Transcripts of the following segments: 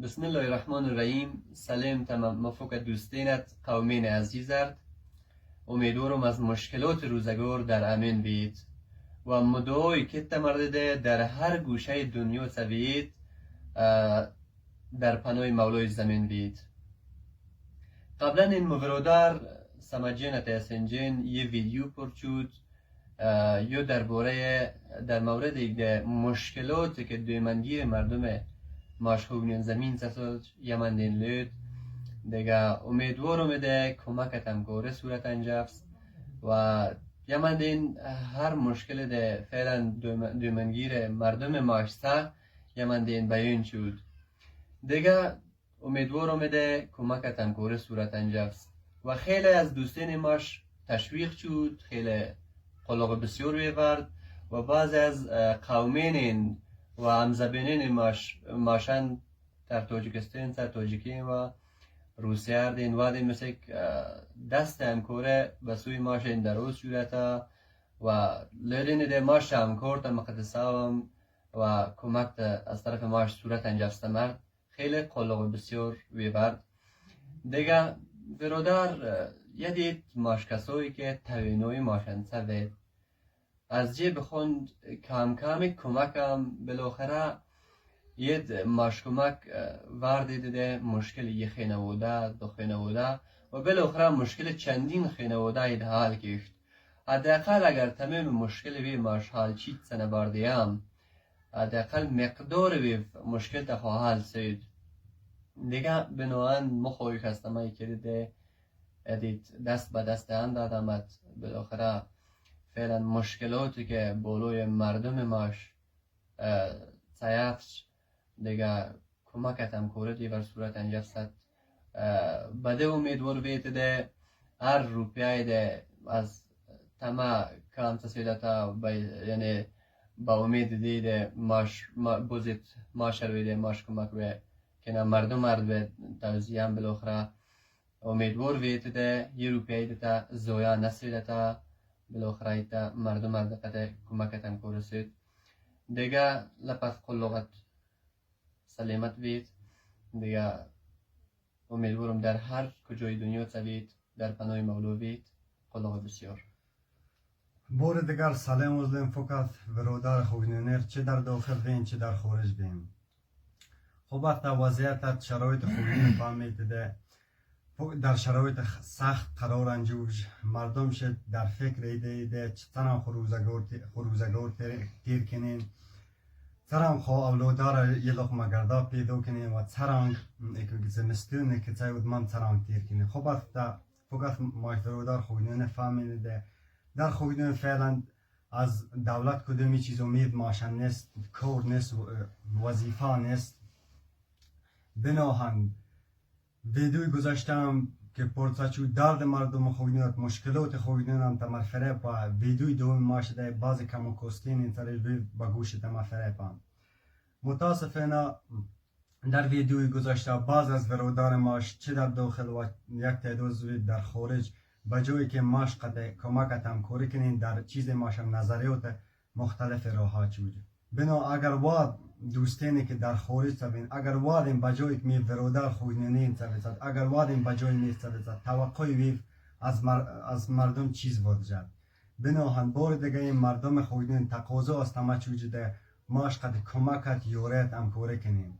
بسم الله الرحمن الرحیم. سلام تمام مفوق دوستینت قومین عزیزت. امیدوارم از مشکلات روزگار در امن بید و مدعای که تمرده در هر گوشه دنیا سوید در پناه مولای زمین بید. قبلا این مورودار سمجین تاسنجین یه ویدیو پرچود یا در مورد مشکلاتی که دویمنگی مردم ماشخوبنین زمین سساج یمن دین لید دیگه امیدوارم ده کمکتم گوره صورت انجفت و یمن دین هر مشکل ده فعلا دویمنگیر مردم ماشسته یمن دین بیان شد دیگه امیدوارم ده کمکتم گوره صورت انجفت و خیلی از دوستین ماش تشویق شد، خیلی قلق بسیار بیورد و بعض از قومین و همزبانین ماشن در تاجیکستان سر تاجیکی و روسیه دین و دین مثل دست همکاره به سوی ماشین دروز شدتا و لیدین ده ماش همکار تا مقدساوم و کمک از طرف ماش صورت انجفت مرد خیلی قلق بسیار بیورد دیگه برادر یدید ماش کسایی که توینوی ماشن سوید از جیب خوند کم کمی کمکم بالاخره یه ماش کمک وردی دیده مشکل یه خانواده دو خانواده و بالاخره مشکل چندین خانواده اید حال کشت. حداقل اگر تمام مشکل وی ماش حال چید سنه باردیم حداقل مقدار وی مشکل تا حال سید دیگه بنوان مخوی خستمایی که دیده ادید دست به دست هم دادمت بالاخره فعلا مشکلاتی که بالای مردم ماش سیفش دیگه کمکتم کوردی بر صورت انجفت بده امیدوار بیتده هر روپیه ده از تمام کام تسهیلتا یعنی با امید دیده ماش بوزید ماش رویده ماش کمک به که مردم مرد به توزیه هم بالاخره امیدوار بیتده یه روپیه ده زویا نسیلتا بالاخره ایتا مردم قد کمکتن کو رسید دیگه لپس قلقت سلامت بید دیگه امیدوارم در هر کجای دنیا سوید در پناه مولو بید قلق بسیار بار دیگر سلام وزلیم فقط برادر خوگنونر چه در داخل بین چه در خارج بین خب وقت وضعیت شرایط خوگنون فهمید ده در شرایط سخت قرار انجوج مردم شد در فکر ایده چطور خروزگار تیر کنین چرا خواه اولادار یه لقمه گردا پیدا کنین و چرا زمستونه که چاید من چرا تیر کنین خب فقط ماشترودار خوگنون فهمیده در خوگنون فعلا از دولت کدومی چیز امید ماشن نیست کار نیست وظیفه نیست بناهن ویدیوی گذاشتم که پرسچو درد مردم خوگنونت مشکلات خوگنونم تمر فریب و ویدیوی دوم ماشده بعضی کم و کستین این طریق با گوش تمر فریبم متاسفانه در ویدیوی گذاشته بعض از برادر ماش چه در داخل و یک تعداد در خارج بجایی که ماش قد کمکتم کوری کنین در چیز ماشم نظریات مختلف راحت شد بنا اگر واد دوستانی که در خارج سوین اگر وادیم بجایی که می برادر خوگنونین سوید اگر وادیم بجایی می سوید توقعی وی از مردم چیز بود جد بناهن بار دیگه این مردم خوگنون تقاضا است همه چوجده ماش قد کمکت یوریت هم کوری کنین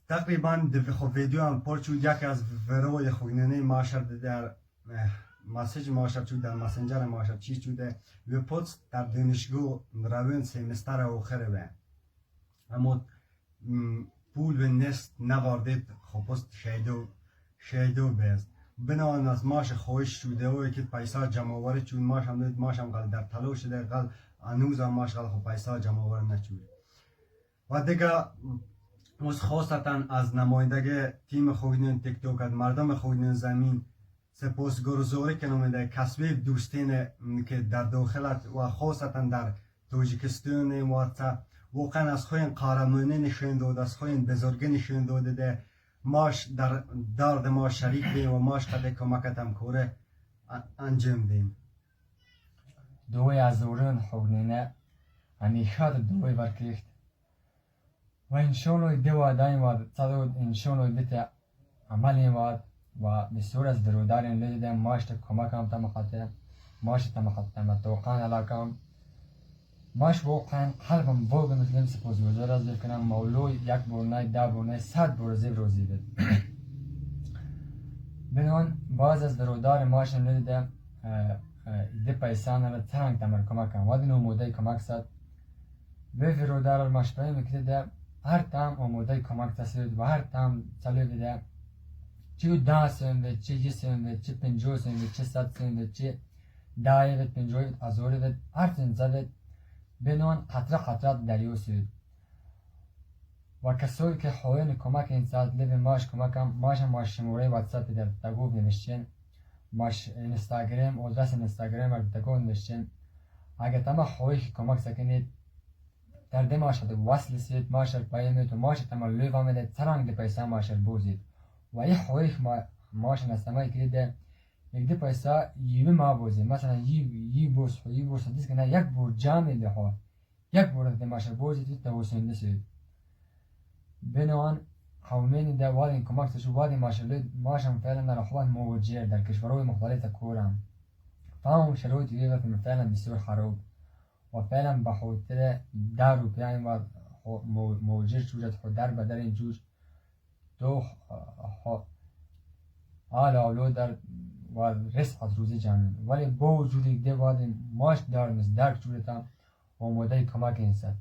تقریبا خب ویدیو هم پرچود یکی از وروی خوگنونی ماشر در مسیج ماشر چود در مسنجر ماشر چی چوده و پوست در دانشگاه روین سیمستر آخره به اما پول به نست نواردید خب پوست شیدو بیست بناهن از ماش خوش شده و که پیسا جمعواری چون ماش هم دید ماش هم غل در تلو شده غل انوز هم ماش غل خب پیسا جمعواری نچود و دیگه موز خواستن از نمایندگی تیم خوگنون تیک توک مردم خوگنون زمین سپاسگزاری کنم در کسب دوستین که در داخلت و خاصتا در تاجیکستان و واقعا از خوین قهرمانی نشون داد از خوین بزرگی نشون داده ده ماش در درد ما شریک بیم و ماش قد کمکتم کوره انجام دیم دوی از دوران خوگنونه همیشه دوی برکشت و انشالله دو دایم و صدود انشالله بیت عملی و بسیار از برادران لیده ماشت کمکم تم خاطر ماشت تم خاطر توقعن علاقم ماش واقعا قلبم واقعا مثل سپاسگزار از بکنم مولوی یک برنای 10 برنای 100 برزی روزی بد بنان باز از برادر ماش لیده ده پیسان را تنگ تمر کمکم و دینو موده کمک سد به برادر ماش پایم که هر تام آماده کمک تسید و هر تام چلو بده چه 10 سنت چه 20 سنت چه 50 سنت چه 100 سنت چه 10 و 50 هزار و هر تن زد بنان قطره قطره دریو سید و کسایی که حاوین کمک این ساعت لیو ماش کمکم ماش شماره واتساپ در تگو نوشتین ماش اینستاگرام آدرس اینستاگرام را تگو نوشتین اگه تمام حاوی کمک سکنید در ده ماشد وصل سید ماشر پیامت و ماش تمام لیو آمده ترانگ ده پیسه ماشر بوزید و این حاوی ماش نستمایی که ده یک ده پیسه یوی ما بوزید مثلا یی بوز دیست که نه یک بور جامع ده ها یک بور ده ماشر بوزید تو توسنده سید بنوان قومین ده وادین کمک تشو وادین ماشم فعلا در اخوان موجه در کشورهای مختلف کورم فهم شروط ویغت فعلا بسیار خراب و فعلا بخاطر در رو پیان و موجه جوجت خود در بدر این جوج دو آل اولو در و رسقت روزی جانن ولی با وجودی ده وادین ماش دار مثل درک جورتا آماده کمک اینسد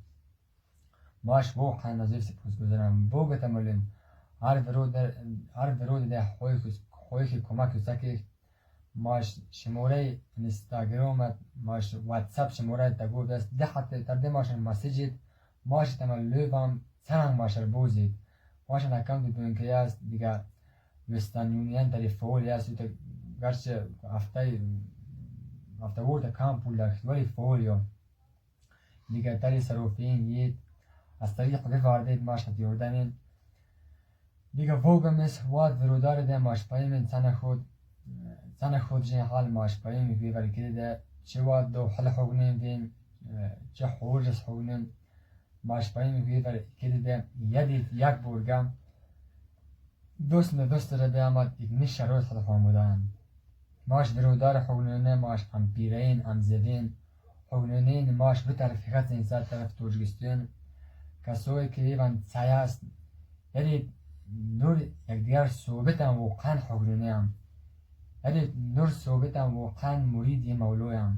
ماش واقعا نظیر سپاسگزارم بو گتمالیم هر ورود ده خوی که کمک سکی ماش شماره اینستاگرام ماش واتساپ شماره تگو دست ده حتی تر ده ماش مسیجید ماش تمال لوبام سرنگ ماشر بوزید ماش نکم دون که است دیگه وستان یونین داری فولی است تو گرچه هفته ورد کام پول داشت ولی فولیو دیگه تری صروفین یید از طریق بفاردید ماش دیوردنین دیگه وگمس واد ورودار ده ماش پایین سن خود جن حال ماش پایین میگی ولی که ده چه واد دو حل حقنین دین چه حورجس حقنین ماش پایین میگی ولی که ده یدید یک بورگم دوست را به آمد یک نشروت خود خواهمودن ماش ورودار حقنینه ماش هم پیرین هم زدین حقنینه ماش به طرف خط انسان طرف توجگستین کسایی که ایوان سایست یعنی نور یک دیگر صحبت هم واقعا حقنینه هم یعنی نور صحبت هم واقعا مرید مولوی هم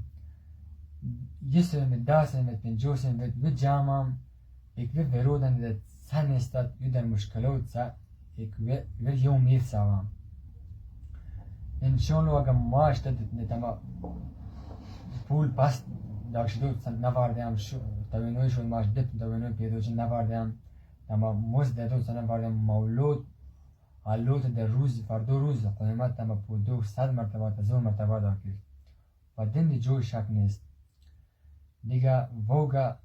یه سنت 10 سنت 50 سنت به جامعم یک به ورودن ده سن استاد یه در مشکلات سا یک به یومید سوام انشالله اگر ماش داد نتما پول پس داشت نواردم شو توینوی شد ماش دپ توینوی پیدوچی نواردم اما مزد دادو سنم واردم مولود علوت در روز فردو روز قیمت اما پودو 100 مرتبه تا 1000 مرتبه داکی و دندی جو شک نیست دیگه ووگا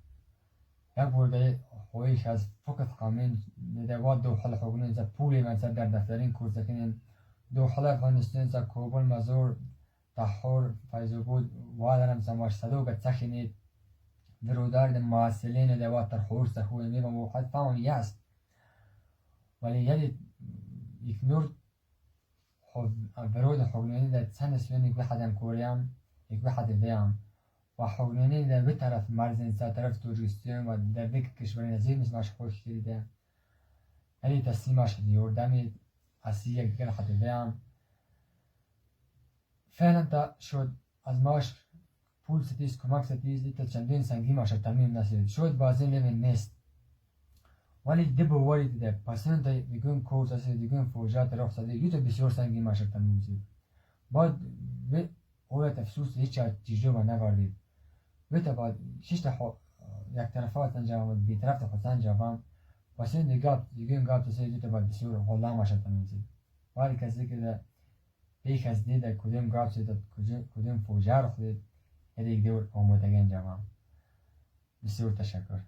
یک بورده خویش از فقط قامین ندوات دو حل حقونین زا پولی من در دفترین کورسکنین دو حل افغانستان زا کوبل مزور تحور فیضوبود وادرم سماش صدوق تخینید برودار ده معاصلین دوات تر خور سخوی میبم و حد فاون یست ولی یلی یک نور برود حقنینی ده سن سوین یک بحدم کوریم یک بحد ویم و حقنینی ده به طرف مرزین سا طرف توجستیم و در دیگه کشوری نزید مثل ماش خوش کریده یلی تسلیماش دیوردمید اسی یک دیگر حد ویم فعلا تا شد از ماش پول ستیز کمک ستیز دیتا چندین سنگی ماشه تمیم نسید شد بازی لیمن نیست ولی دبو ولی دیده پسند دیگون کورس هستی دیگون فوجات رخ سده یو تا بسیار سنگی ماشه تمیم سید بعد به اویت افسوس هیچ چیزو با نواردید به تا بعد ششت یک طرفات انجام بی طرف تا خود انجام پسند دیگون گاب تسید دیتا بعد بسیار غلا ماشه تمیم سید ولی کسی که پیک از دیده کدوم گاب سید کدوم فوجا رو خودید یک دور آمودگی انجام بسیار تشکر